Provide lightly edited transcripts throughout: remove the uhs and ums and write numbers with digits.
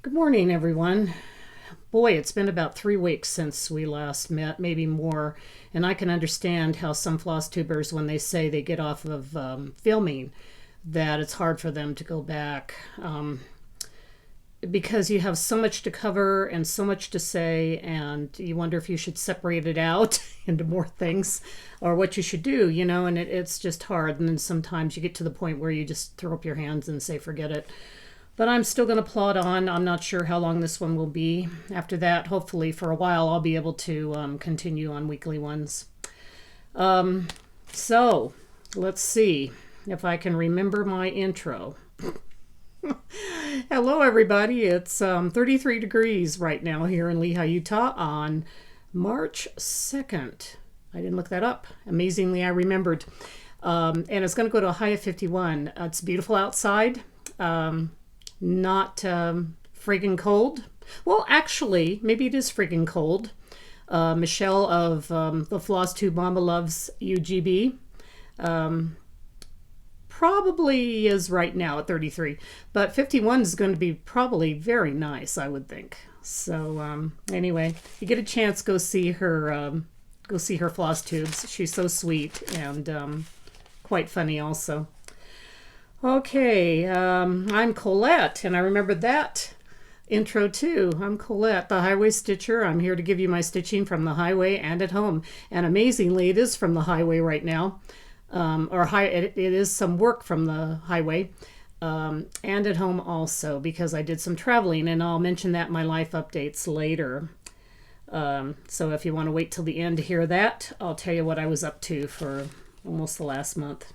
Good morning, everyone. Boy, it's been about 3 weeks since we last met, maybe more, and I can understand how some floss tubers, when they say they get off of filming, that it's hard for them to go back because you have so much to cover and so much to say, and you wonder if you should separate it out into more things or what you should do, and it's just hard. And then sometimes you get to the point where you just throw up your hands and say, forget it. But I'm still going to plod on. I'm not sure how long this one will be. After that, hopefully for a while, I'll be able to continue on weekly ones. So let's see if I can remember my intro. Hello, everybody. It's 33 degrees right now here in Lehi, Utah on March 2nd. I didn't look that up. Amazingly, I remembered. And it's going to go to a high of 51. It's beautiful outside. Not friggin' cold. Well, actually, maybe it is friggin' cold. Michelle of the Floss Tube MommmaLovesYouGB probably is right now at 33, but 51 is going to be probably very nice, I would think. So anyway, if you get a chance, go see her floss tubes. She's so sweet and quite funny also. Okay, I'm Colette, and I remember that intro too. I'm Colette, the highway stitcher. I'm here to give you my stitching from the highway and at home. And amazingly, it is from the highway right now. It is some work from the highway and at home also, because I did some traveling, and I'll mention that in my life updates later. So if you want to wait till the end to hear that, I'll tell you what I was up to for almost the last month.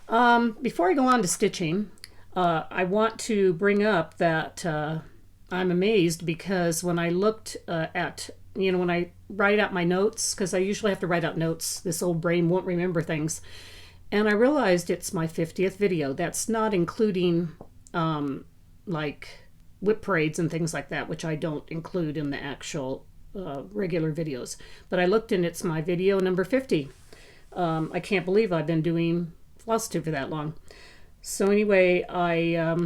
Before I go on to stitching, I want to bring up that I'm amazed because when I looked when I write out my notes, because I usually have to write out notes, this old brain won't remember things, and I realized it's my 50th video. That's not including like whip parades and things like that, which I don't include in the actual regular videos. But I looked and it's my video number 50. I can't believe I've been doing Floss Tube for that long. So anyway, I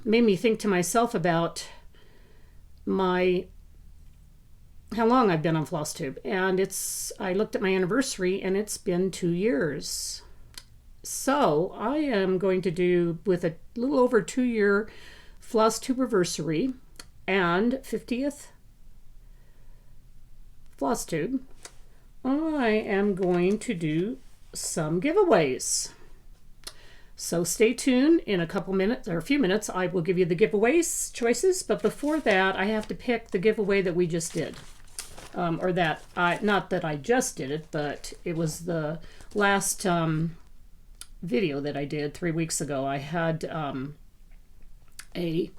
made me think to myself about how long I've been on Floss Tube, and I looked at my anniversary, and it's been 2 years. So I am going to do, with a little over 2-year Floss Tube anniversary and 50th Floss Tube, I am going to do some giveaways. So stay tuned. In a couple minutes, or a few minutes, I will give you the giveaways choices. But before that, I have to pick the giveaway that we just did. Not that I just did it, but it was the last video that I did 3 weeks ago. I had a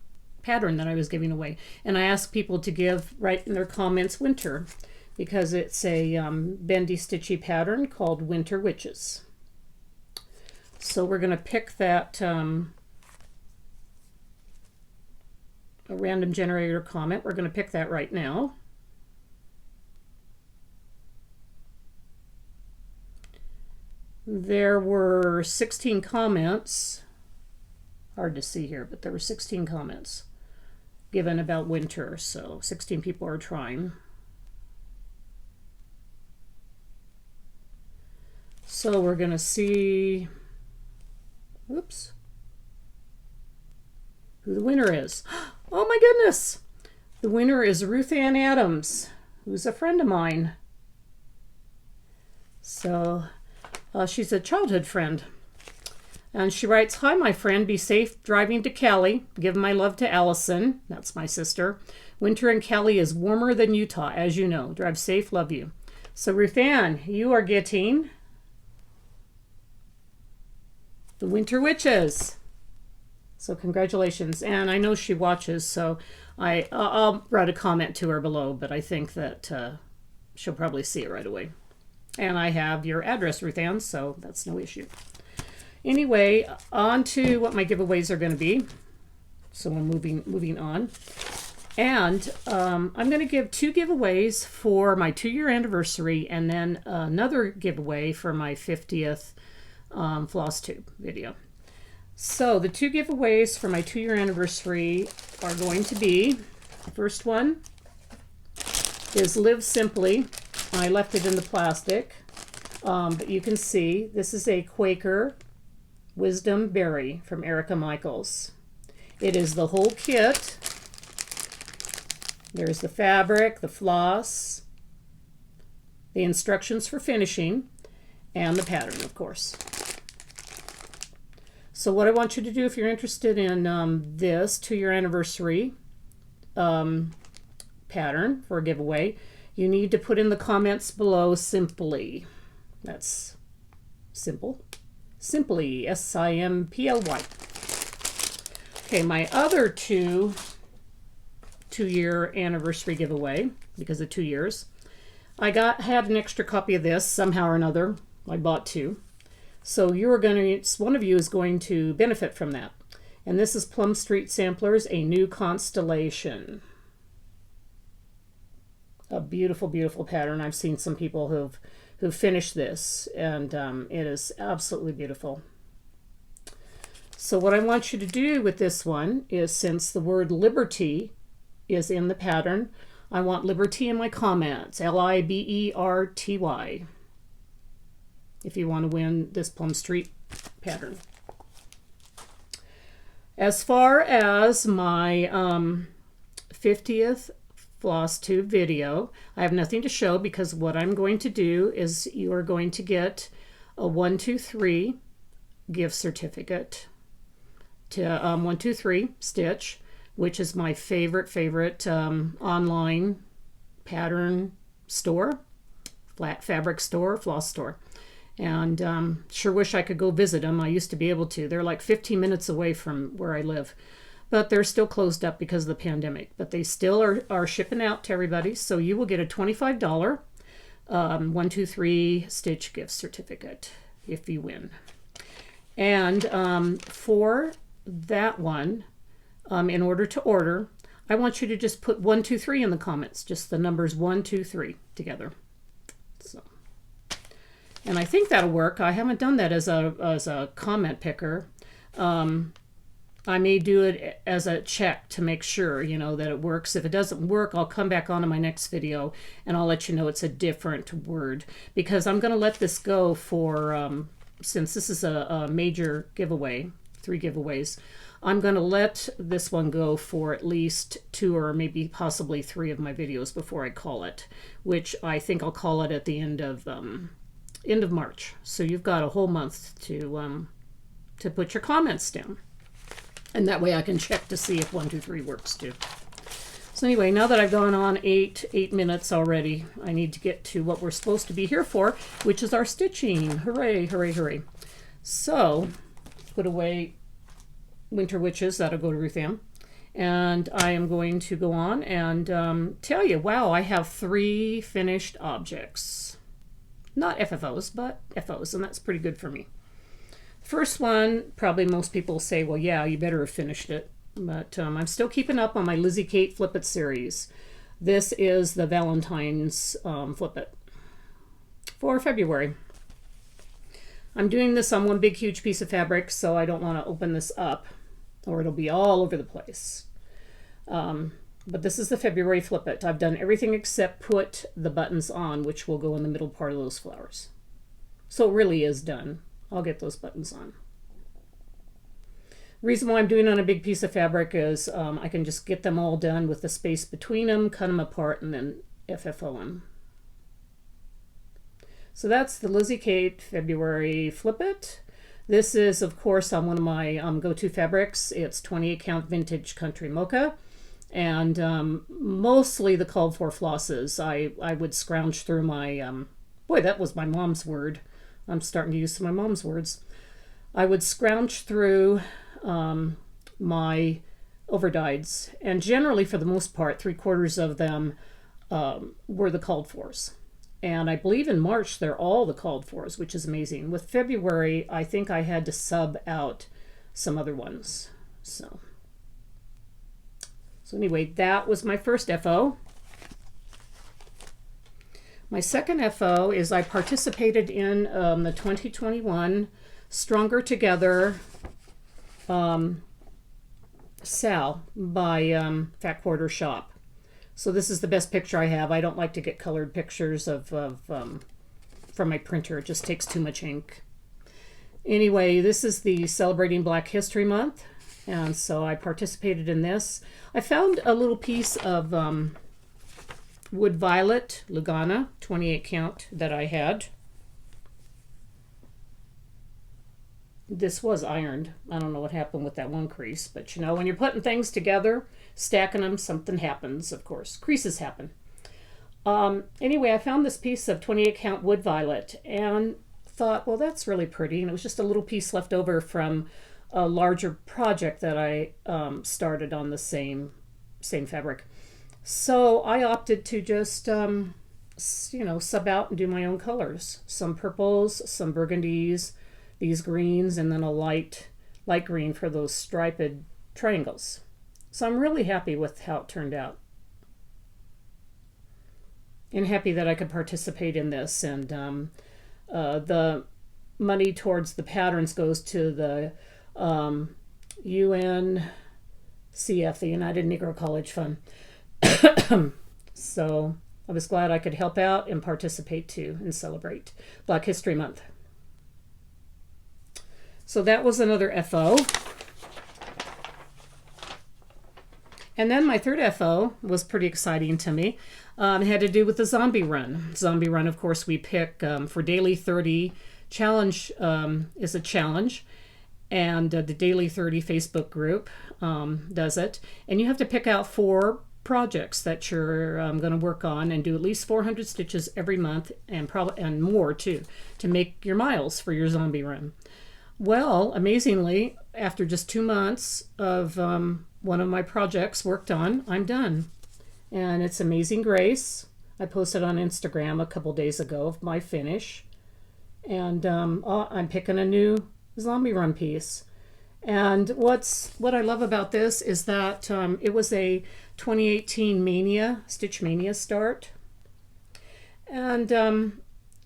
pattern that I was giving away. And I asked people to write in their comments winter, because it's a bendy stitchy pattern called Winter Witches. So we're going to pick that a random generator comment. We're going to pick that right now. There were 16 comments. Hard to see here, but there were 16 comments given about winter. So 16 people are trying. So we're going to see... Oops. Who the winner is. Oh my goodness! The winner is Ruth Ann Adams, who's a friend of mine. So she's a childhood friend. And she writes, "Hi, my friend. Be safe driving to Cali. Give my love to Allison." That's my sister. "Winter in Cali is warmer than Utah, as you know. Drive safe. Love you." So Ruth Ann, you are getting the Winter Witches. So congratulations. And I know she watches, so I'll write a comment to her below, but I think that she'll probably see it right away. And I have your address, Ruth Ann, so that's no issue. Anyway, on to what my giveaways are going to be. So I'm moving on. And I'm going to give 2 giveaways for my 2-year anniversary, and then another giveaway for my 50th Floss Tube video. So the 2 giveaways for my 2-year anniversary are going to be, the first one is Live Simply. I left it in the plastic, but you can see this is a Quaker Wisdom Berry from Erica Michaels. It is the whole kit. There's the fabric, the floss, the instructions for finishing, and the pattern, of course. So what I want you to do if you're interested in this 2-year anniversary pattern for a giveaway, you need to put in the comments below simply. That's simple. Simply, S-I-M-P-L-Y. Okay, my other 2-year anniversary giveaway, because of 2 years, I had an extra copy of this somehow or another. I bought 2. So one of you is going to benefit from that. And this is Plum Street Samplers, A New Constellation. A beautiful, beautiful pattern. I've seen some people who've finished this, and it is absolutely beautiful. So what I want you to do with this one is, since the word liberty is in the pattern, I want liberty in my comments, L-I-B-E-R-T-Y, if you want to win this Plum Street pattern. As far as my 50th Floss Tube video, I have nothing to show, because what I'm going to do is you are going to get a 1-2-3 gift certificate to 1-2-3 Stitch, which is my favorite online pattern store, flat fabric store, floss store. And sure wish I could go visit them. I used to be able to. They're like 15 minutes away from where I live. But they're still closed up because of the pandemic. But they still are shipping out to everybody. So you will get a $25 1-2-3 Stitch gift certificate if you win. And for that one, in order to order, I want you to just put 1-2-3 in the comments. Just the numbers 1-2-3 together. So, and I think that'll work. I haven't done that as a comment picker. I may do it as a check to make sure, that it works. If it doesn't work, I'll come back on in my next video and I'll let you know it's a different word, because I'm going to let this go for, since this is a major giveaway, 3 giveaways, I'm going to let this one go for at least 2 or maybe possibly 3 of my videos before I call it, which I think I'll call it at the end of March. So you've got a whole month to put your comments down. And that way I can check to see if 1-2-3 works too. So anyway, now that I've gone on 8 minutes already, I need to get to what we're supposed to be here for, which is our stitching. Hooray, hooray, hooray. So, put away Winter Witches. That'll go to Ruth Ann. And I am going to go on and tell you, wow, I have 3 finished objects. Not FFOs, but FOs, and that's pretty good for me. First one, probably most people say, well, yeah, you better have finished it. But I'm still keeping up on my Lizzie Kate Flip It series. This is the Valentine's Flip It for February. I'm doing this on one big, huge piece of fabric, so I don't want to open this up, or it'll be all over the place. But this is the February Flip It. I've done everything except put the buttons on, which will go in the middle part of those flowers. So it really is done. I'll get those buttons on. The reason why I'm doing it on a big piece of fabric is I can just get them all done with the space between them, cut them apart, and then FFO them. So that's the Lizzie Kate February Flip It. This is, of course, on one of my go-to fabrics. It's 28 count vintage country mocha. And mostly the called for flosses. I would scrounge through my, boy, that was my mom's word. I'm starting to use some of my mom's words. I would scrounge through my overdyes, and generally, for the most part, 3/4 of them were the called fors. And I believe in March they're all the called fors, which is amazing. With February, I think I had to sub out some other ones. So anyway, that was my first FO. My second FO is I participated in the 2021 Stronger Together Sal by Fat Quarter Shop. So this is the best picture I have. I don't like to get colored pictures from my printer. It just takes too much ink. Anyway, this is the Celebrating Black History Month, and so I participated in this. I found a little piece of Wood Violet Lugana 28 count that I had. This was ironed. I don't know what happened with that one crease, but you know, when you're putting things together, stacking them, something happens, of course. Creases happen. Anyway, I found this piece of 28 count Wood Violet and thought, well, that's really pretty. And it was just a little piece left over from a larger project that I started on the same fabric. So I opted to just, you know, sub out and do my own colors. Some purples, some burgundies, these greens, and then a light green for those striped triangles. So I'm really happy with how it turned out. And happy that I could participate in this. And the money towards the patterns goes to the UNCF, the United Negro College Fund. So I was glad I could help out and participate too and celebrate Black History Month. So that was another FO. And then my third FO was pretty exciting to me. It had to do with the zombie run. Zombie run, of course, we pick for Daily 30. Challenge is a challenge. And the Daily 30 Facebook group does it. And you have to pick out 4 projects that you're going to work on and do at least 400 stitches every month, and probably and more too, to make your miles for your zombie run. Well, amazingly, after just 2 months of one of my projects worked on, I'm done. And it's Amazing Grace. I posted on Instagram a couple days ago of my finish. And I'm picking a new zombie run piece. And what I love about this is that it was a 2018 Mania, Stitch Mania start. And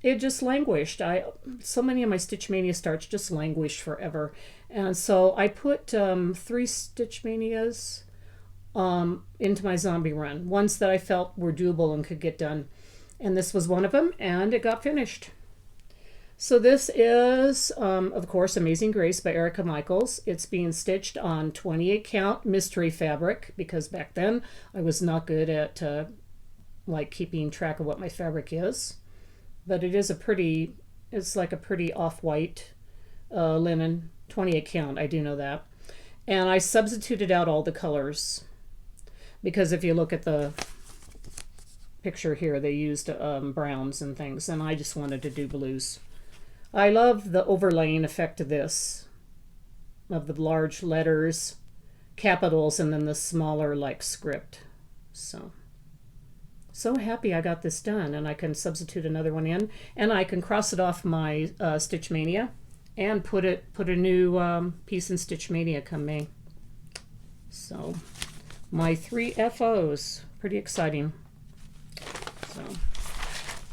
it just languished. So many of my Stitch Mania starts just languished forever. And so I put 3 Stitch Manias into my zombie run. Ones that I felt were doable and could get done. And this was one of them, and it got finished. So this is, of course, Amazing Grace by Erica Michaels. It's being stitched on 28 count mystery fabric, because back then I was not good at like keeping track of what my fabric is. But it is it's like a pretty off-white linen, 28 count, I do know that. And I substituted out all the colors, because if you look at the picture here, they used browns and things, and I just wanted to do blues. I love the overlaying effect of this, of the large letters, capitals, and then the smaller like script. So happy I got this done, and I can substitute another one in, and I can cross it off my Stitch Mania and put a new piece in Stitch Mania come May. So my 3 FOs, pretty exciting. So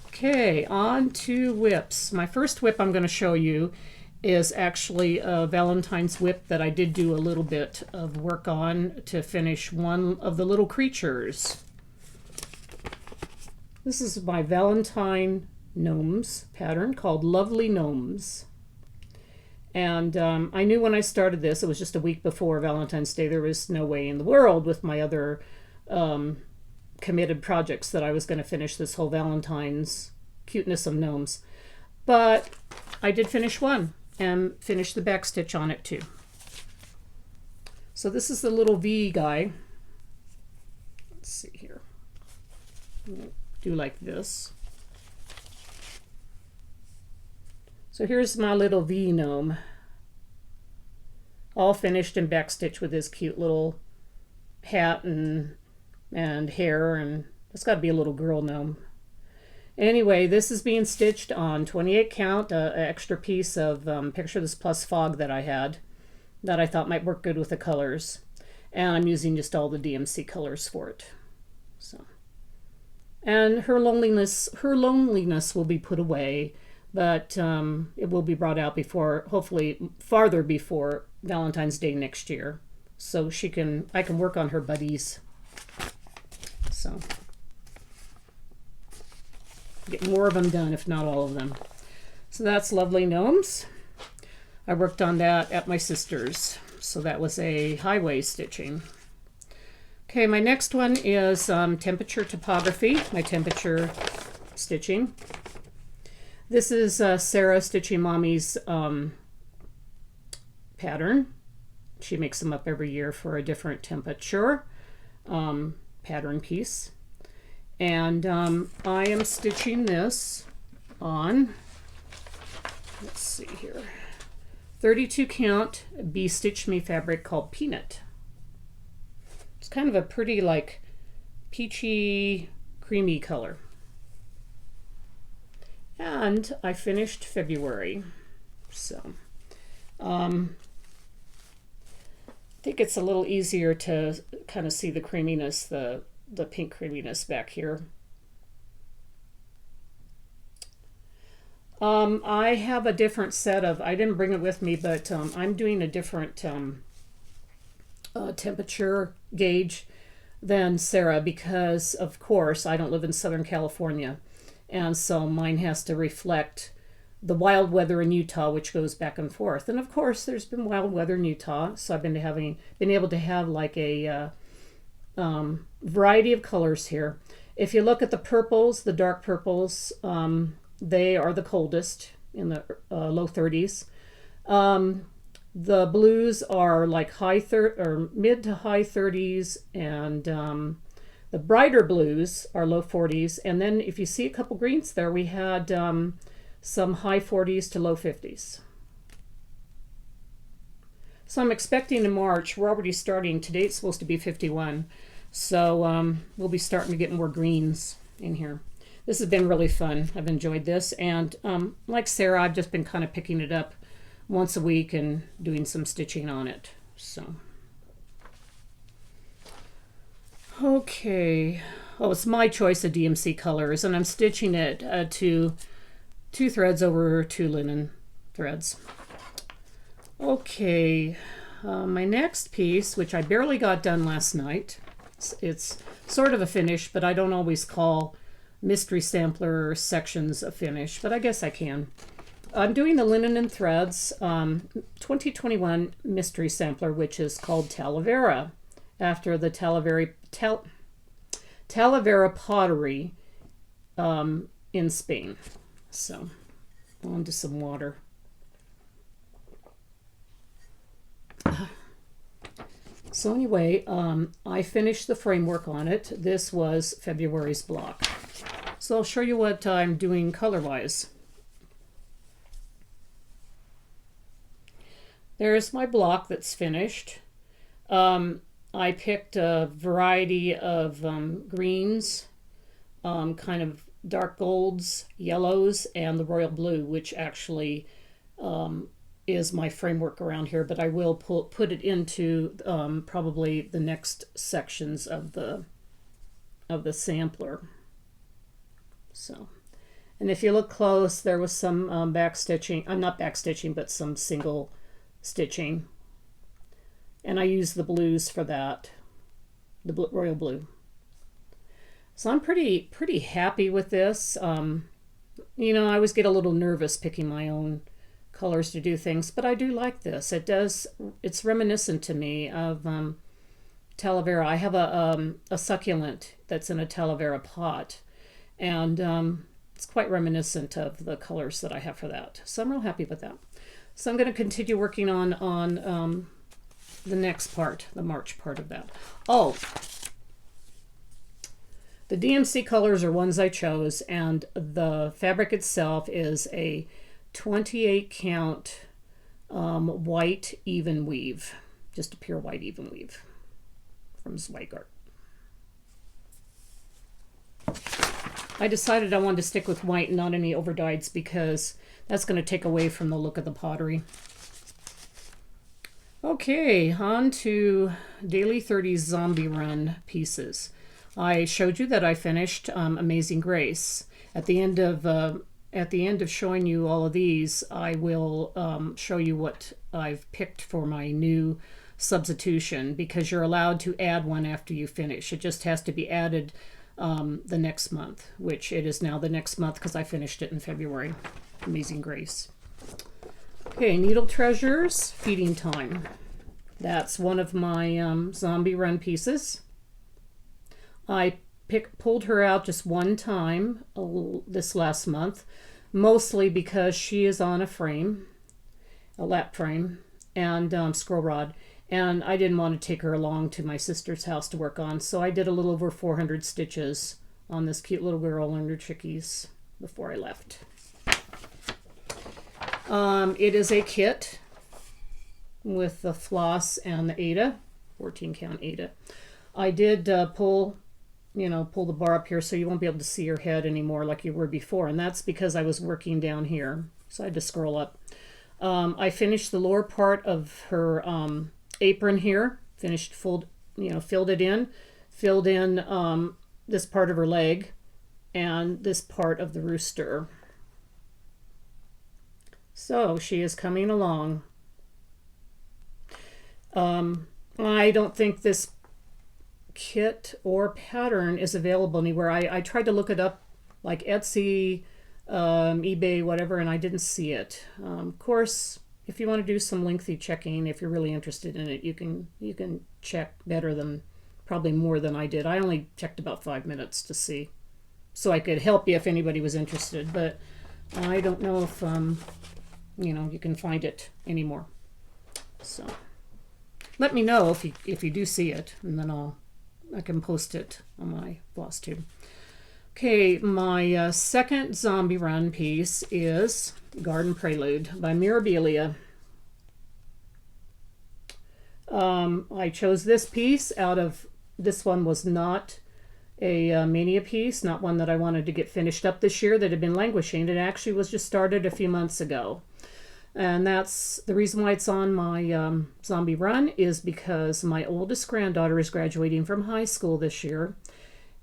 okay, on to whips. My first whip I'm going to show you is actually a Valentine's whip that I did do a little bit of work on to finish one of the little creatures. This is my Valentine Gnomes pattern called Lovely Gnomes. And I knew when I started this, it was just a week before Valentine's Day, there was no way in the world with my other committed projects that I was going to finish this whole Valentine's cuteness of gnomes. But I did finish one and finish the back stitch on it too. So this is the little V guy. Let's see here. Do like this. So here's my little V gnome, all finished and backstitched with his cute little hat and hair, and it's got to be a little girl gnome. Anyway, this is being stitched on 28 count, an extra piece of Picture This Plus Fog that I had that I thought might work good with the colors, and I'm using just all the DMC colors for it. So. And her loneliness will be put away, but it will be brought out before, hopefully farther before Valentine's Day next year. So I can work on her buddies. So get more of them done, if not all of them. So that's Lovely Gnomes. I worked on that at my sister's. So that was a highway stitching. Okay, my next one is Temperature Typography, my temperature stitching. This is Sarah Stitchy Mommy's pattern. She makes them up every year for a different temperature pattern piece. And I am stitching this on, let's see here, 32 count Bee Stitch Me fabric called Peanut. It's kind of a pretty like peachy creamy color. And I finished February. So I think it's a little easier to kind of see the creaminess, the pink creaminess back here. I have a different set of, I didn't bring it with me, but I'm doing a different temperature gauge than Sarah because, of course, I don't live in Southern California. And so mine has to reflect the wild weather in Utah, which goes back and forth. And of course, there's been wild weather in Utah, so I've been able to have like a variety of colors here. If you look at the purples, the dark purples, they are the coldest in the low 30s. The blues are like mid to high 30s, and the brighter blues are low 40s. And then if you see a couple greens there, we had some high 40s to low 50s. So I'm expecting in March, we're already starting, today it's supposed to be 51. So we'll be starting to get more greens in here. This has been really fun. I've enjoyed this. And like Sarah, I've just been kind of picking it up once a week and doing some stitching on it. So, okay. Oh, it's my choice of DMC colors, and I'm stitching it to 2 threads over 2 linen threads. Okay, my next piece, which I barely got done last night, it's sort of a finish, but I don't always call mystery sampler sections a finish, but I guess I can. I'm doing the linen and threads 2021 mystery sampler, which is called Talavera, after the Talavera pottery in Spain. So on to some water. So anyway, I finished the framework on it. This was February's block. So I'll show you what I'm doing color-wise. There's my block that's finished. I picked a variety of greens, kind of dark golds, yellows, and the royal blue, which actually is my framework around here, but I will put it into probably the next sections of the sampler. So, and if you look close, there was some back stitching. Not back stitching, but some single stitching. And I used the blues for that, the royal blue. So I'm pretty happy with this. You know, I always get a little nervous picking my own colors to do things, but I do like this. It's reminiscent to me of Talavera. I have a succulent that's in a Talavera pot, and it's quite reminiscent of the colors that I have for that. So I'm real happy with that. So I'm going to continue working on the next part, the March part of that. Oh, the DMC colors are ones I chose, and the fabric itself is a 28 count white even weave, just a pure white even weave from Zweigart. I decided I wanted to stick with white and not any overdyes because that's going to take away from the look of the pottery. Okay, on to Daily 30s Zombie Run pieces. I showed you that I finished Amazing Grace. At the end of at the end of showing you all of these, I will show you what I've picked for my new substitution, because you're allowed to add one after you finish. It just has to be added the next month, which it is now the next month because I finished it in February. Amazing Grace. Okay, Needle Treasures, Feeding Time. That's one of my zombie run pieces. I pulled her out just one time this last month, mostly because she is on a frame, a lap frame, and scroll rod, and I didn't want to take her along to my sister's house to work on, so I did a little over 400 stitches on this cute little girl and her chickies before I left. It is a kit with the floss and the Ada, 14 count Ada. I did pull the bar up here so you won't be able to see her head anymore like you were before, and that's because I was working down here, so I had to scroll up. I finished the lower part of her apron here, filled it in, filled in this part of her leg and this part of the rooster. So she is coming along. I don't think this kit or pattern is available anywhere. I tried to look it up like Etsy, eBay, whatever, and I didn't see it. Of course, if you want to do some lengthy checking, if you're really interested in it, you can check better than, probably more than I did. I only checked about 5 minutes to see, so I could help you if anybody was interested, but I don't know if you can find it anymore. So let me know if you do see it, and then I can post it on my Floss Tube. Okay, my second zombie run piece is Garden Prelude by Mirabilia. I chose this piece out of, this one was not a mania piece, not one that I wanted to get finished up this year, that had been languishing. It actually was just started a few months ago. And that's the reason why it's on my zombie run, is because my oldest granddaughter is graduating from high school this year.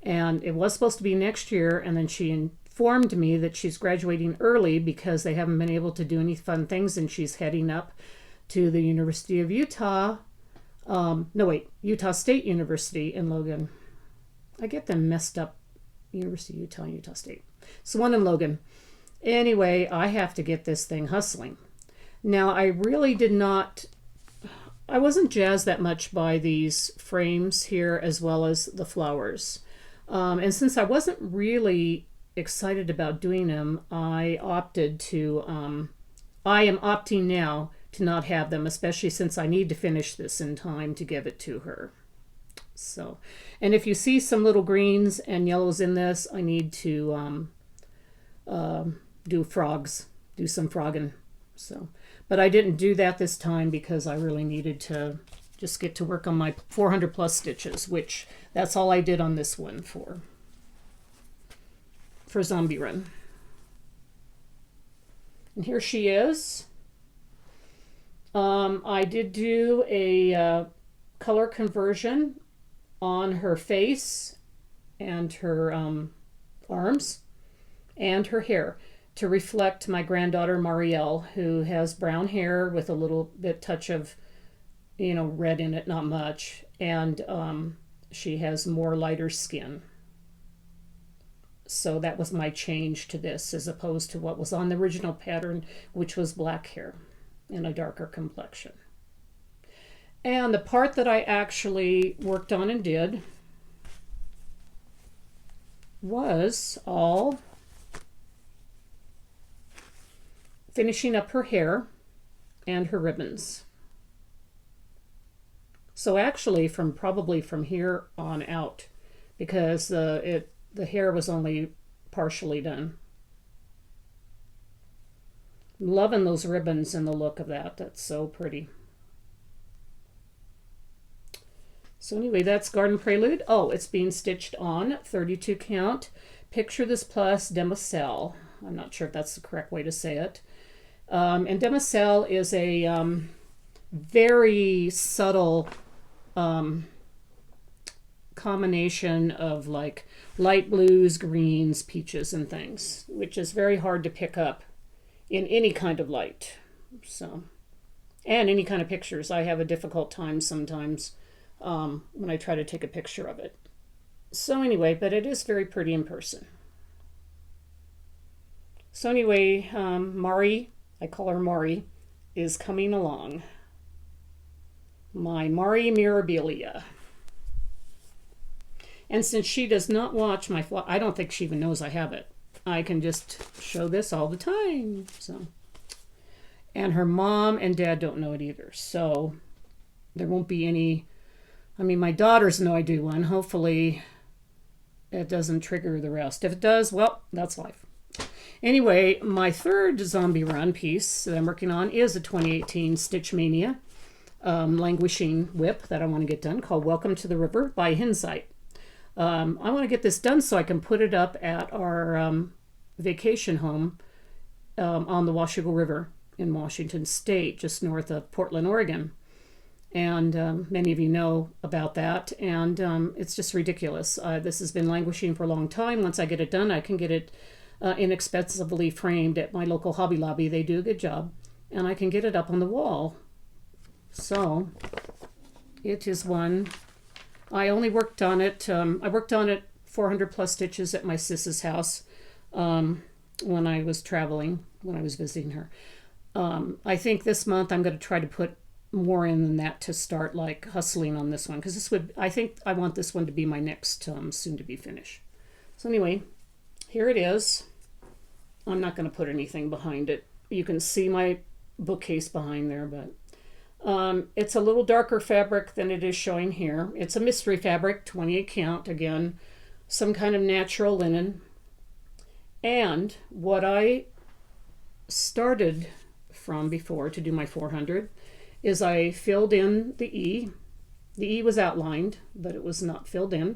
And it was supposed to be next year, and then she informed me that she's graduating early because they haven't been able to do any fun things, and she's heading up to the University of Utah. Utah State University in Logan. I get them messed up. University of Utah and Utah State. So one in Logan. Anyway, I have to get this thing hustling. Now, I really I wasn't jazzed that much by these frames here as well as the flowers. And since I wasn't really excited about doing them, I am opting now to not have them, especially since I need to finish this in time to give it to her. So, and if you see some little greens and yellows in this, I need to do frogs, do some frogging. So, but I didn't do that this time because I really needed to just get to work on my 400 plus stitches, which that's all I did on this one for Zombie Run. And here she is. I did do a color conversion on her face and her arms and her hair to reflect my granddaughter Marielle, who has brown hair with a little bit touch of red in it, not much, and she has more lighter skin. So that was my change to this, as opposed to what was on the original pattern, which was black hair and a darker complexion. And the part that I actually worked on and did was all finishing up her hair and her ribbons. So actually probably from here on out, because the hair was only partially done. Loving those ribbons and the look of that. That's so pretty. So anyway, that's Garden Prelude. Oh, it's being stitched on 32 count. Picture This Plus Demoiselle. I'm not sure if that's the correct way to say it. And Demoiselle is a combination of like light blues, greens, peaches, and things, which is very hard to pick up in any kind of light. So, and any kind of pictures. I have a difficult time sometimes when I try to take a picture of it. So anyway, but it is very pretty in person. So anyway, Mari, I call her Mari, is coming along. My Mari Mirabilia. And since she does not watch my vlog, I don't think she even knows I have it. I can just show this all the time. So, and her mom and dad don't know it either. So there won't be any, I mean, my daughters know I do one. Hopefully it doesn't trigger the rest. If it does, well, that's life. Anyway, my third zombie run piece that I'm working on is a 2018 Stitch Mania languishing whip that I want to get done, called Welcome to the River by Hinzeit. I want to get this done so I can put it up at our vacation home on the Washougal River in Washington State, just north of Portland, Oregon. And many of you know about that, and it's just ridiculous. This has been languishing for a long time. Once I get it done, I can get it inexpensively framed at my local Hobby Lobby. They do a good job, and I can get it up on the wall. So it is one. I only worked on it. I worked on it 400 plus stitches at my sis's house when I was traveling, when I was visiting her. I think this month I'm going to try to put more in than that to start like hustling on this one, because this would, I think I want this one to be my next soon to be finish. So anyway, here it is. I'm not going to put anything behind it. You can see my bookcase behind there, but it's a little darker fabric than it is showing here. It's a mystery fabric, 28 count, again, some kind of natural linen. And what I started from before to do my 400 is I filled in the E. The E was outlined, but it was not filled in.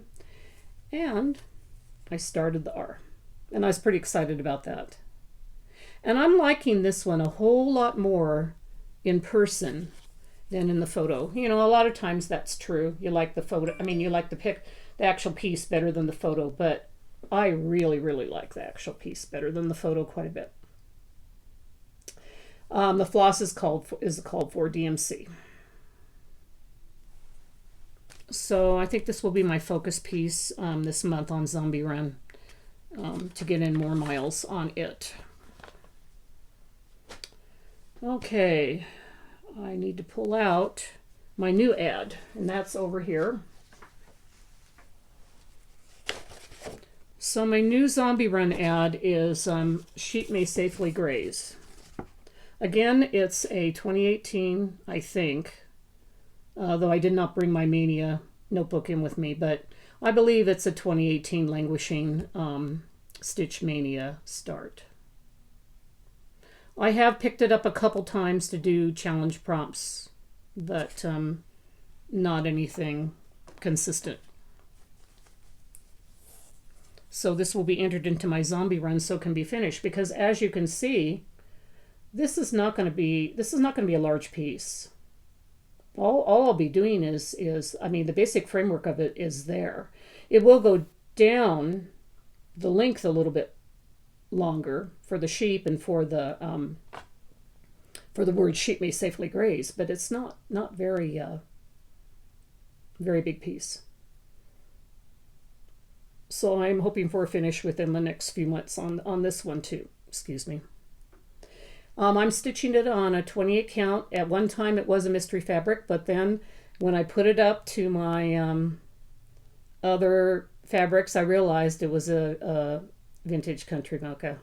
And I started the R. And I was pretty excited about that. And I'm liking this one a whole lot more in person than in the photo. You know, a lot of times that's true. You like the photo, I mean, you like the actual piece better than the photo, but I really, really like the actual piece better than the photo quite a bit. The floss is called for DMC. So I think this will be my focus piece this month on Zombie Run, to get in more miles on it. Okay, I need to pull out my new ad, and that's over here. So my new Zombie Run ad is Sheep May Safely Graze. Again, it's a 2018, I think, though I did not bring my Mania notebook in with me, but I believe it's a 2018 languishing Stitch Mania start. I have picked it up a couple times to do challenge prompts, but not anything consistent. So this will be entered into my Zombie Run so it can be finished, because as you can see, this is not going to be a large piece. All I'll be doing is I mean, the basic framework of it is there. It will go down the length a little bit longer for the sheep and for the word sheep may safely graze, but it's not very very big piece. So I'm hoping for a finish within the next few months on this one too. Excuse me. I'm stitching it on a 28 count. At one time it was a mystery fabric, but then when I put it up to my other fabrics, I realized it was a vintage country mocha.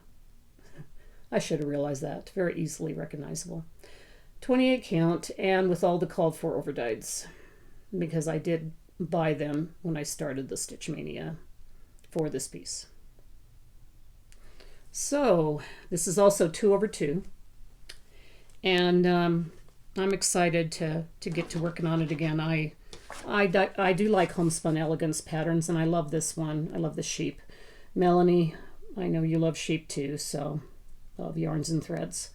I should have realized that. Very easily recognizable. 28 count, and with all the called for overdyes, because I did buy them when I started the Stitch Mania for this piece. So this is also 2/2, and I'm excited to get to working on it again. I do like Homespun Elegance patterns, and I love this one. I love the sheep. Melanie, I know you love sheep too, so love yarns and threads.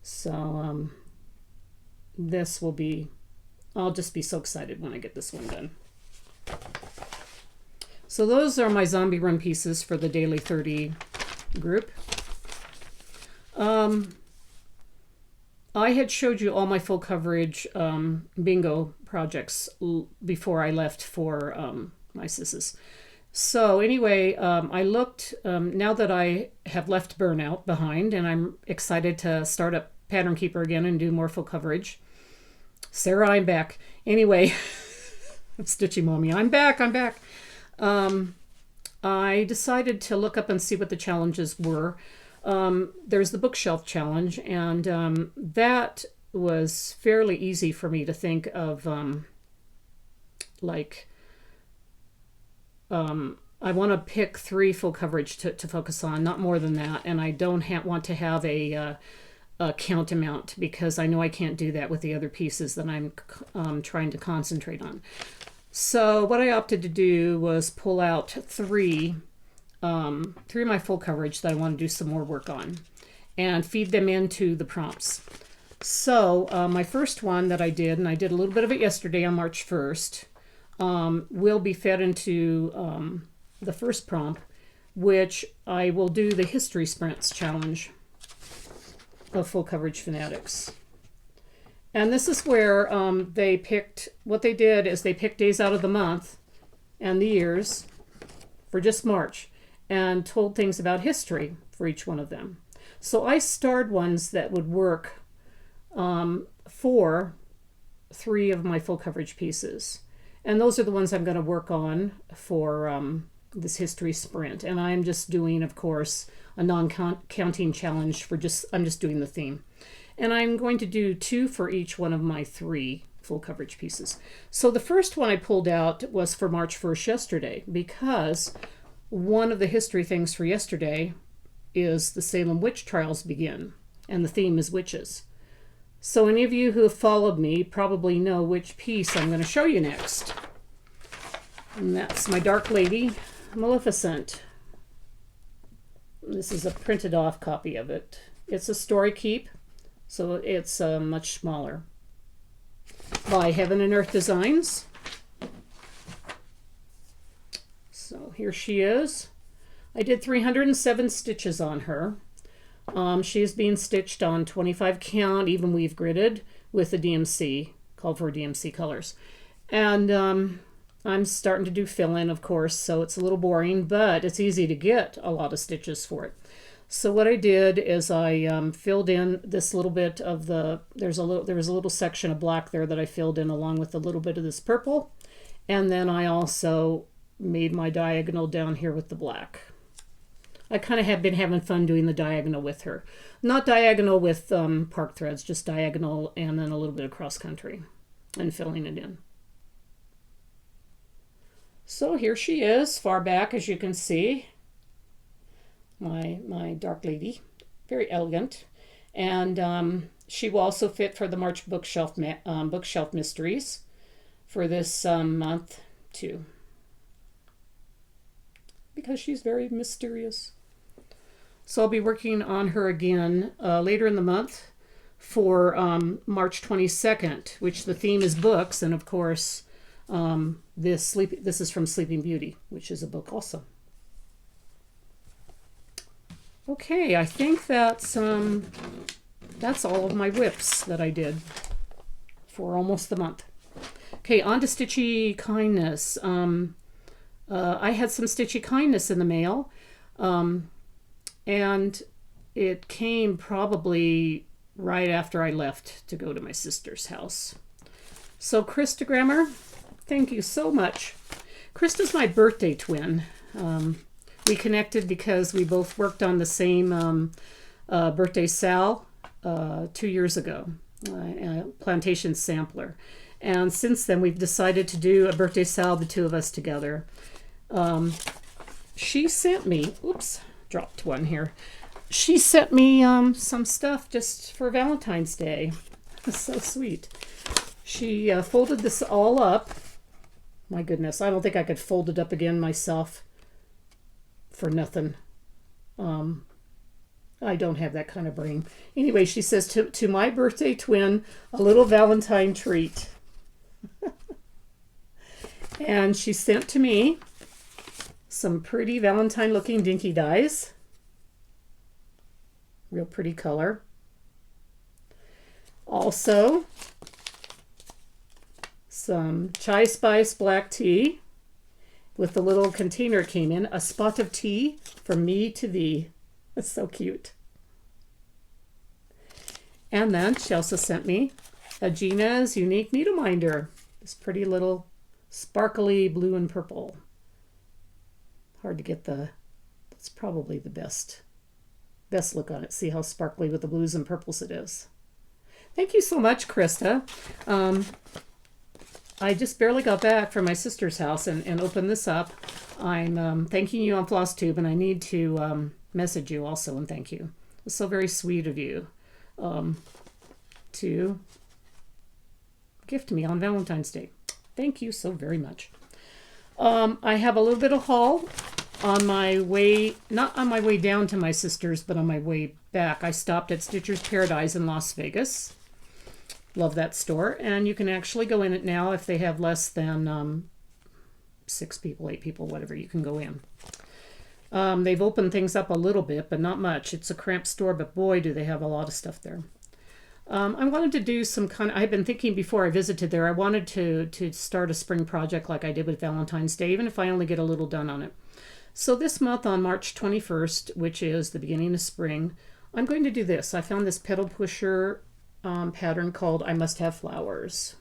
So this will be, I'll just be so excited when I get this one done. So those are my zombie run pieces for the Daily 30 group. I had showed you all my full coverage bingo projects before I left for my sisses. So anyway, I looked, now that I have left Burnout behind and I'm excited to start up Pattern Keeper again and do more full coverage. Sarah, I'm back. Anyway, I'm Stitchy Mommy. I'm back. I decided to look up and see what the challenges were. There's the bookshelf challenge, and that was fairly easy for me to think of. I want to pick 3 full coverage to focus on, not more than that, and I don't want to have a count amount because I know I can't do that with the other pieces that I'm trying to concentrate on. So what I opted to do was pull out 3 of my full coverage that I want to do some more work on and feed them into the prompts. So my first one that I did, and I did a little bit of it yesterday on March 1st, will be fed into the first prompt, which I will do the History Sprints challenge of Full Coverage Fanatics. And this is where they picked, what they did is they picked days out of the month and the years for just March and told things about history for each one of them. So I starred ones that would work for 3 of my full coverage pieces. And those are the ones I'm going to work on for this history sprint. And I'm just doing, of course, a non-counting challenge for I'm just doing the theme. And I'm going to do 2 for each one of my 3 full coverage pieces. So the first one I pulled out was for March 1st yesterday, because one of the history things for yesterday is the Salem witch trials begin, and the theme is witches. So any of you who have followed me probably know which piece I'm going to show you next. And that's my Dark Lady, Maleficent. This is a printed off copy of it. It's a Storykeep, so it's much smaller. By Heaven and Earth Designs. So here she is. I did 307 stitches on her. She is being stitched on 25 count, even weave gridded, with the DMC, called for DMC colors. And I'm starting to do fill-in, of course, so it's a little boring, but it's easy to get a lot of stitches for it. So what I did is I filled in this little bit of there was a little section of black there that I filled in along with a little bit of this purple, and then I also made my diagonal down here with the black. I kind of have been having fun doing the diagonal with her. Not diagonal with park threads, just diagonal and then a little bit of cross country and filling it in. So here she is, far back as you can see. My Dark Lady, very elegant. And she will also fit for the March bookshelf mysteries for this month too, because she's very mysterious. So I'll be working on her again later in the month for March 22nd, which the theme is books, and of course this is from Sleeping Beauty, which is a book also. Okay, I think that's all of my whips that I did for almost the month. Okay, on to Stitchy Kindness. I had some Stitchy Kindness in the mail, and it came probably right after I left to go to my sister's house. So Christogrammer, thank you so much. Krista's my birthday twin. We connected because we both worked on the same birthday sal 2 years ago, Plantation Sampler. And since then, we've decided to do a birthday sal, the 2 of us together. She sent me, oops, dropped one here. She sent me some stuff just for Valentine's Day. That's so sweet. She folded this all up. My goodness, I don't think I could fold it up again myself for nothing. I don't have that kind of brain. Anyway, she says, to my birthday twin, a little Valentine treat. And she sent to me Some pretty Valentine looking dinky dies. Real pretty color. Also, some Chai Spice black tea with the little container it came in. A spot of tea from me to thee. That's so cute. And then she also sent me a Gina's Unique Needle Minder. This pretty little sparkly blue and purple. Hard to get that's probably the best look on it. See how sparkly with the blues and purples it is. Thank you so much, Krista. I just barely got back from my sister's house and opened this up. I'm thanking you on Floss Tube, and I need to message you also and thank you. It's so very sweet of you to gift me on Valentine's Day. Thank you so very much. I have a little bit of haul on my way, not on my way down to my sister's, but on my way back. I stopped at Stitcher's Paradise in Las Vegas. Love that store. And you can actually go in it now if they have less than 6 people, 8 people, whatever, you can go in. They've opened things up a little bit, but not much. It's a cramped store, but boy, do they have a lot of stuff there. I wanted to do some I've been thinking before I visited there, I wanted to start a spring project like I did with Valentine's Day, even if I only get a little done on it. So this month on March 21st, which is the beginning of spring, I'm going to do this. I found this pedal pusher pattern called I Must Have Flowers.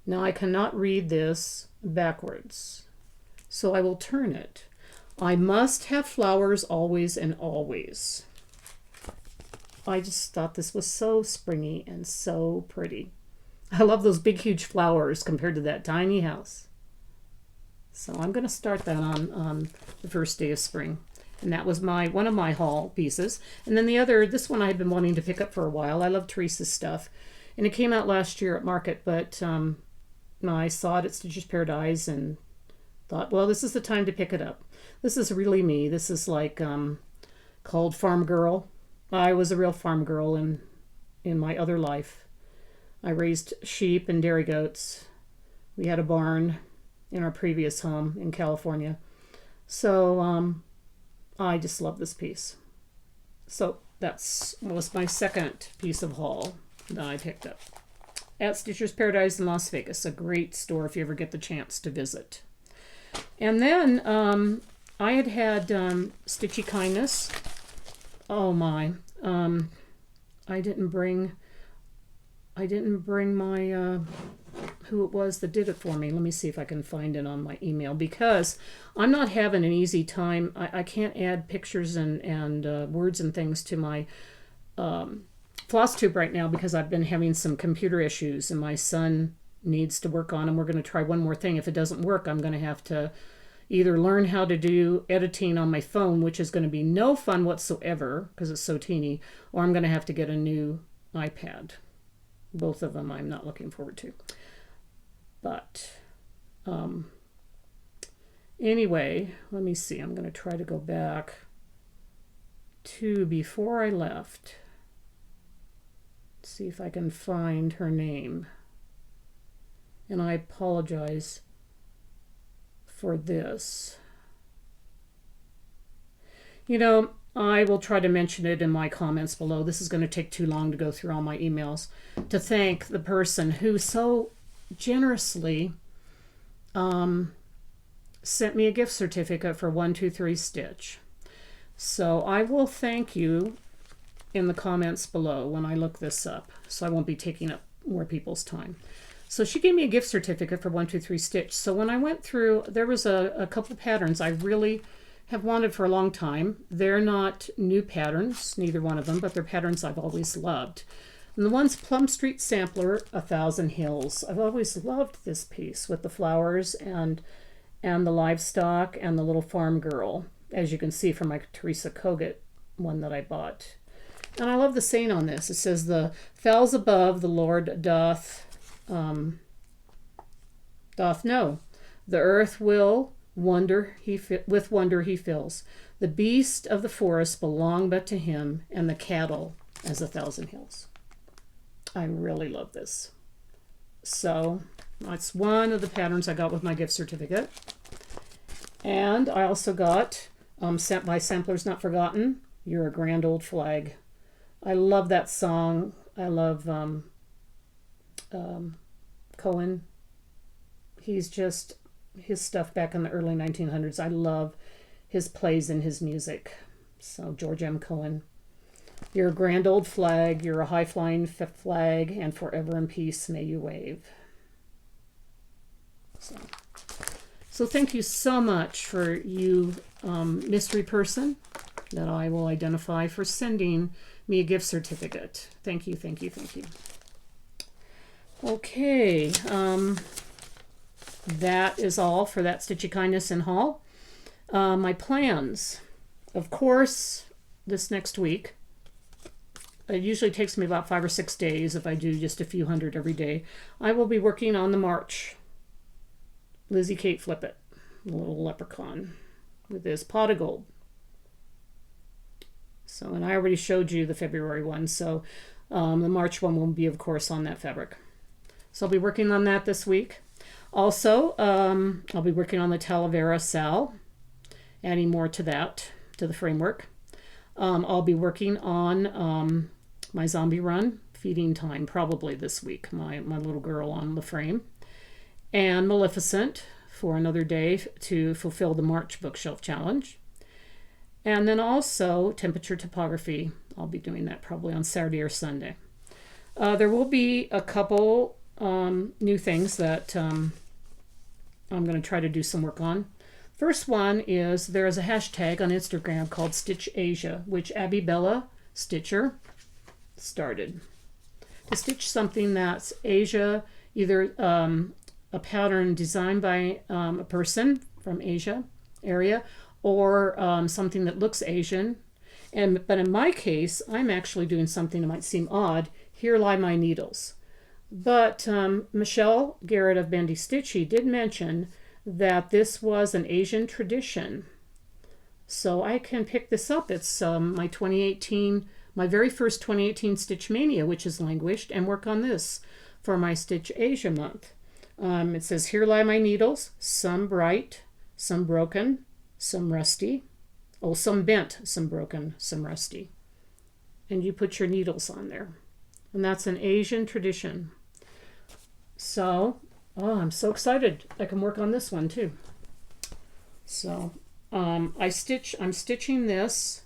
Now I cannot read this backwards, so I will turn it. I must have flowers always and always. I just thought this was so springy and so pretty. I love those big, huge flowers compared to that tiny house. So I'm going to start that on the first day of spring. And that was one of my haul pieces. And then the other, this one I had been wanting to pick up for a while. I love Teresa's stuff. And it came out last year at market, but I saw it at Stitcher's Paradise and thought, well, this is the time to pick it up. This is really me. This is like called Farm Girl. I was a real farm girl in my other life. I raised sheep and dairy goats. We had a barn in our previous home in California. So I just love this piece. So that was my second piece of haul that I picked up at Stitcher's Paradise in Las Vegas. A great store if you ever get the chance to visit. And then I had Stitchy Kindness. Oh my, I didn't bring my, who it was that did it for me. Let me see if I can find it on my email, because I'm not having an easy time. I can't add pictures and words and things to my Floss Tube right now because I've been having some computer issues and my son needs to work on them. We're going to try one more thing. If it doesn't work, I'm going to have to either learn how to do editing on my phone, which is going to be no fun whatsoever because it's so teeny, or I'm going to have to get a new iPad. Both of them I'm not looking forward to. But anyway, let me see. I'm going to try to go back to before I left. See if I can find her name. And I apologize for this. You know, I will try to mention it in my comments below. This is going to take too long to go through all my emails. To thank the person who so generously sent me a gift certificate for 123 Stitch. So I will thank you in the comments below when I look this up, so I won't be taking up more people's time. So she gave me a gift certificate for 123 Stitch. So when I went through, there was a couple patterns I really have wanted for a long time. They're not new patterns, neither one of them, but they're patterns I've always loved. And the one's Plum Street Sampler, 1,000 Hills. I've always loved this piece with the flowers and the livestock and the little farm girl, as you can see from my Teresa Kogut one that I bought. And I love the saying on this. It says, the fowls above the Lord doth know. The earth will wonder with wonder he fills. The beast of the forest belong but to him, and the cattle as 1,000 hills. I really love this. So that's one of the patterns I got with my gift certificate. And I also got Sent by Samplers Not Forgotten, You're a Grand Old Flag. I love that song. I love Cohen. He's just, his stuff back in the early 1900s. I love his plays and his music. So George M. Cohen. You're a grand old flag, you're a high-flying flag, and forever in peace may you wave. So thank you so much for you, mystery person, that I will identify, for sending me a gift certificate. Thank you, thank you, thank you. Okay, that is all for that Stitchy Kindness and haul. My plans, of course, this next week. It usually takes me about 5 or 6 days if I do just a few hundred every day. I will be working on the March Lizzie Kate Flip It, the little leprechaun with this pot of gold. So, and I already showed you the February one, so the March one will be, of course, on that fabric. So I'll be working on that this week. Also, I'll be working on the Talavera Sal, adding more to that, to the framework. I'll be working on my zombie run, Feeding Time, probably this week, my little girl on the frame. And Maleficent for another day to fulfill the March bookshelf challenge. And then also Temperature Typography. I'll be doing that probably on Saturday or Sunday. There will be a couple new things that I'm going to try to do some work on. First one is there is a hashtag on Instagram called Stitch Asia, which Abi Bellastitcher started. To stitch something that's Asia, either a pattern designed by a person from Asia area, or something that looks Asian. But in my case, I'm actually doing something that might seem odd. Here lie my needles. But Michelle Garrett of Bendy Stitchy did mention that this was an Asian tradition. So I can pick this up. It's my 2018, my very first 2018 Stitch Mania, which has languished, and work on this for my Stitch Asia month. It says, here lie my needles, some bright, some broken, some rusty. Oh, some bent, some broken, some rusty. And you put your needles on there. And that's an Asian tradition. So, I'm so excited. I can work on this one too. So, I'm stitching this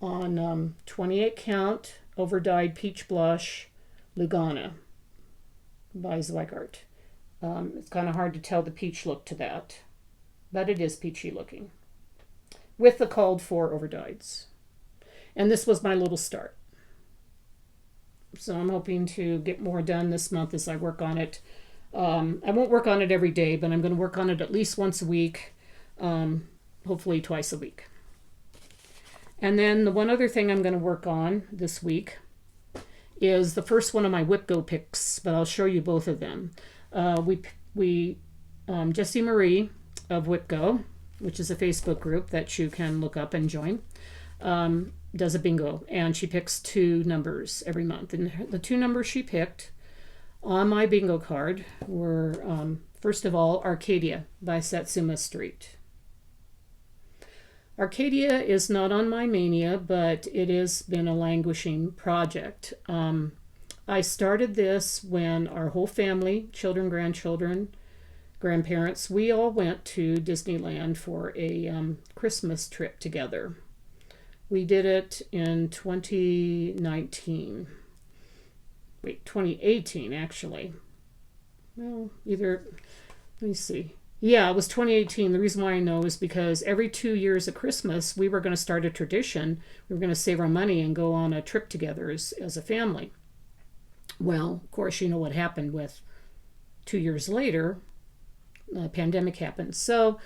on 28 count overdyed peach blush Lugana by Zweigart. It's kind of hard to tell the peach look to that, but it is peachy looking with the called for overdyeds. And this was my little start. So I'm hoping to get more done this month as I work on it. I won't work on it every day, but I'm going to work on it at least once a week, hopefully twice a week. And then the one other thing I'm going to work on this week is the first one of my Whip Go picks, but I'll show you both of them. Jessie Marie of Whip Go, which is a Facebook group that you can look up and join, does a bingo, and she picks 2 numbers every month. And the 2 numbers she picked on my bingo card were, first of all, Arcadia by Satsuma Street. Arcadia is not on my mania, but it has been a languishing project. I started this when our whole family, children, grandchildren, grandparents, we all went to Disneyland for a Christmas trip together. We did it in 2019. Wait, 2018 actually. Well, let me see. Yeah, it was 2018. The reason why I know is because every 2 years at Christmas, we were going to start a tradition. We were going to save our money and go on a trip together as a family. Well, of course, you know what happened with 2 years later. The pandemic happened. So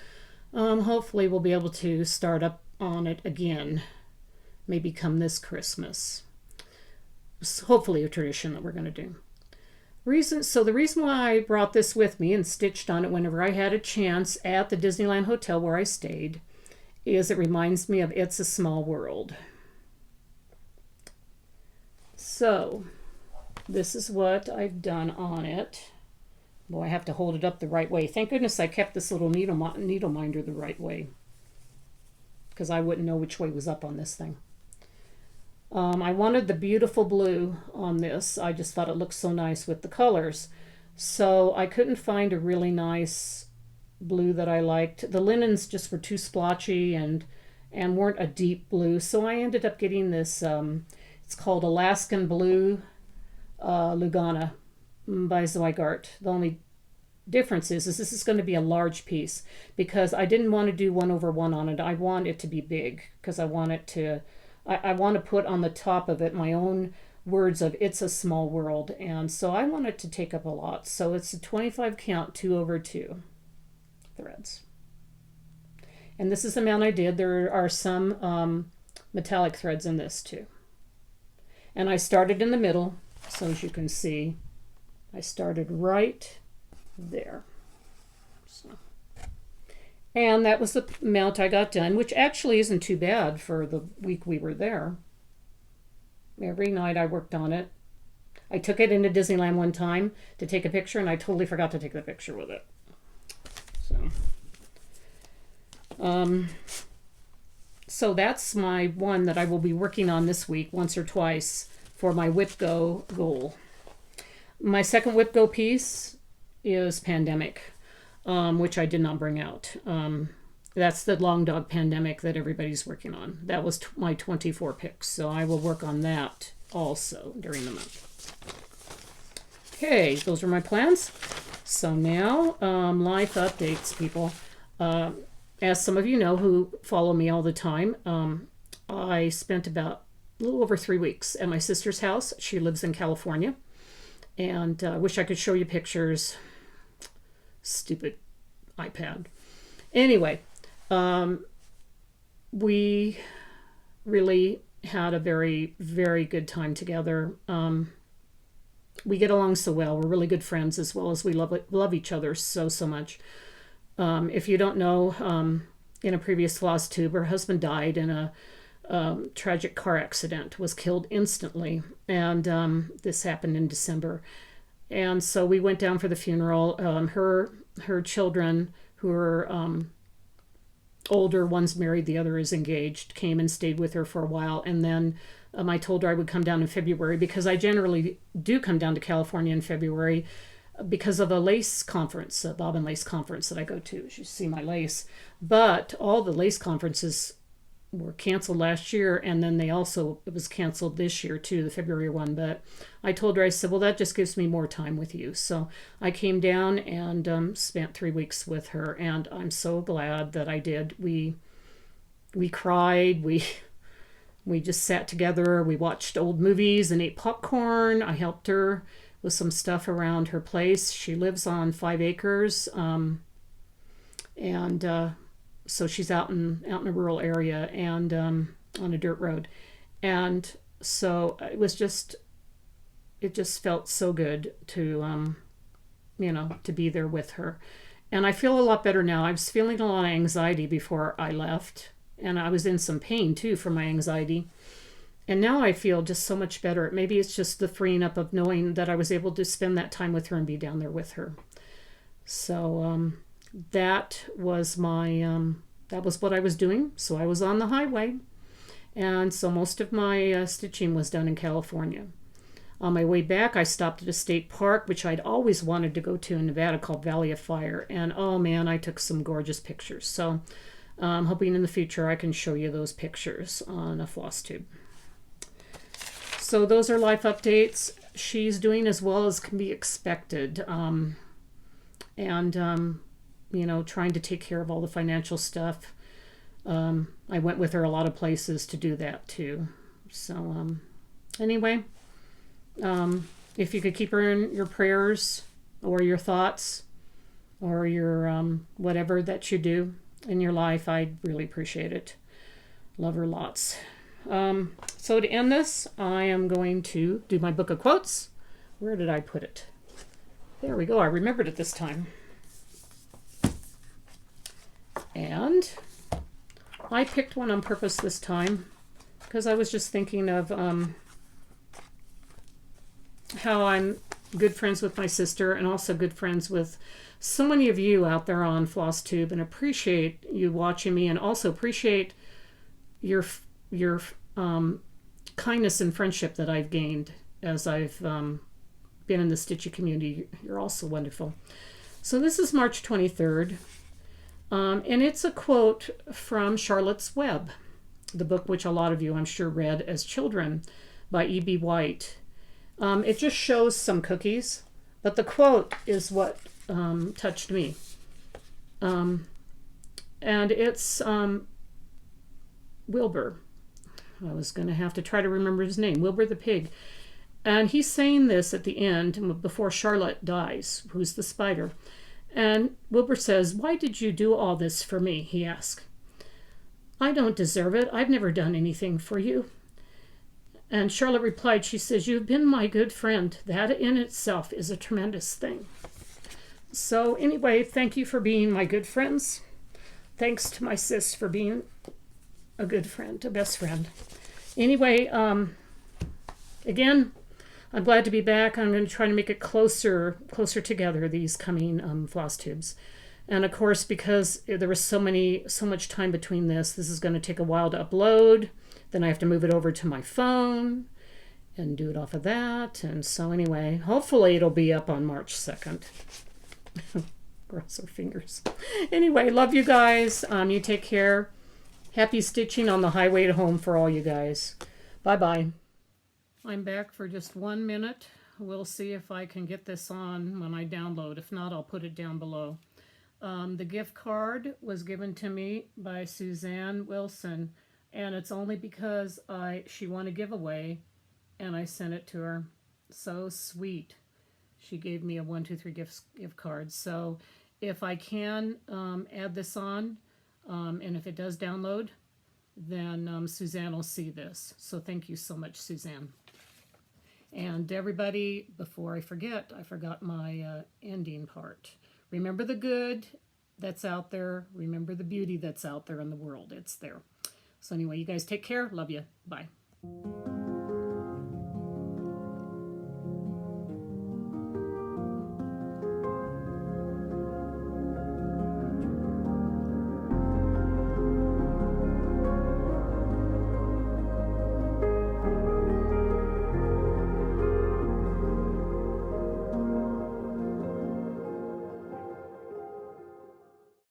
hopefully we'll be able to start up on it again, maybe come this Christmas. It's hopefully a tradition that we're going to do. The reason why I brought this with me and stitched on it whenever I had a chance at the Disneyland Hotel where I stayed is it reminds me of It's a Small World. So this is what I've done on it. Boy, I have to hold it up the right way. Thank goodness I kept this little needle minder the right way, because I wouldn't know which way was up on this thing. I wanted the beautiful blue on this. I just thought it looked so nice with the colors. So I couldn't find a really nice blue that I liked. The linens just were too splotchy and weren't a deep blue. So I ended up getting this, it's called Alaskan Blue Lugana by Zweigart. The only difference is this is going to be a large piece, because I didn't want to do 1/1 on it. I want it to be big, because I want it to, I want to put on the top of it my own words of "It's a Small World," and so I want it to take up a lot. So it's a 25 count 2/2 threads, and this is the amount I did. There are some metallic threads in this too, and I started in the middle. So as you can see, I started right there. So, and that was the amount I got done, which actually isn't too bad for the week we were there. Every night I worked on it. I took it into Disneyland one time to take a picture, and I totally forgot to take the picture with it. So that's my one that I will be working on this week once or twice for my Whip Go goal. My second Whip Go piece is Pandemic, which I did not bring out. That's the Long Dog Pandemic that everybody's working on. That was my 24 picks, so I will work on that also during the month. Okay, those are my plans. So now, life updates, people. As some of you know who follow me all the time, I spent about a little over 3 weeks at my sister's house. She lives in California, and I wish I could show you pictures. Stupid iPad. Anyway, we really had a very, very good time together. We get along so well. We're really good friends, as well as we love each other so much. If you don't know, in a previous Floss Tube, her husband died in a tragic car accident, was killed instantly, and this happened in December. And so we went down for the funeral. Her children, who are older, one's married, the other is engaged, came and stayed with her for a while, and then I told her I would come down in February, because I generally do come down to California in February because of a lace conference, a bobbin lace conference that I go to. You should see my lace. But all the lace conferences were canceled last year, and then it was canceled this year too, the February one. But I told her, I said, well, that just gives me more time with you. So I came down and spent 3 weeks with her, and I'm so glad that I did. We cried, we just sat together, we watched old movies and ate popcorn. I helped her with some stuff around her place. She lives on 5 acres, and so she's out in a rural area and on a dirt road. And so it just felt so good to to be there with her. And I feel a lot better now. I was feeling a lot of anxiety before I left, and I was in some pain too from my anxiety. And now I feel just so much better. Maybe it's just the freeing up of knowing that I was able to spend that time with her and be down there with her. So that was what I was doing. So I was on the highway. And so most of my stitching was done in California. On my way back, I stopped at a state park, which I'd always wanted to go to in Nevada, called Valley of Fire. And oh man, I took some gorgeous pictures. So I'm hoping in the future I can show you those pictures on a Floss Tube. So those are life updates. She's doing as well as can be expected. Trying to take care of all the financial stuff. I went with her a lot of places to do that too. So anyway, if you could keep her in your prayers or your thoughts or your whatever that you do in your life, I'd really appreciate it. Love her lots. So to end this, I am going to do my book of quotes. Where did I put it? There we go. I remembered it this time. And I picked one on purpose this time because I was just thinking of how I'm good friends with my sister and also good friends with so many of you out there on Floss Tube, and appreciate you watching me, and also appreciate your kindness and friendship that I've gained as I've been in the Stitchy community. You're also wonderful. So this is March 23rd, and it's a quote from Charlotte's Web, the book which a lot of you I'm sure read as children, by E.B. White. It just shows some cookies, but the quote is what touched me. And it's Wilbur. I was going to have to try to remember his name, Wilbur the pig. And he's saying this at the end, before Charlotte dies, who's the spider. And Wilbur says, "Why did you do all this for me?" he asks. "I don't deserve it. I've never done anything for you." And Charlotte replied, she says, "You've been my good friend. That in itself is a tremendous thing." So anyway, thank you for being my good friends. Thanks to my sis for being a good friend, a best friend. Anyway, again, I'm glad to be back. I'm going to try to make it closer together, these coming floss tubes. And of course, because there was so much time between this is going to take a while to upload. Then I have to move it over to my phone and do it off of that. And so anyway, hopefully it'll be up on March 2nd. Cross our fingers. Anyway, love you guys. You take care. Happy stitching on the highway to home for all you guys. Bye-bye. I'm back for just 1 minute. We'll see if I can get this on when I download. If not, I'll put it down below. The gift card was given to me by Suzanne Wilson, and it's only because she won a giveaway, and I sent it to her. So sweet. She gave me a 1, 2, 3 gift card. So if I can add this on, and if it does download, then Suzanne will see this. So thank you so much, Suzanne. And everybody, before I forgot my ending part. Remember the good that's out there. Remember the beauty that's out there in the world. It's there. So anyway, you guys take care. Love you. Bye.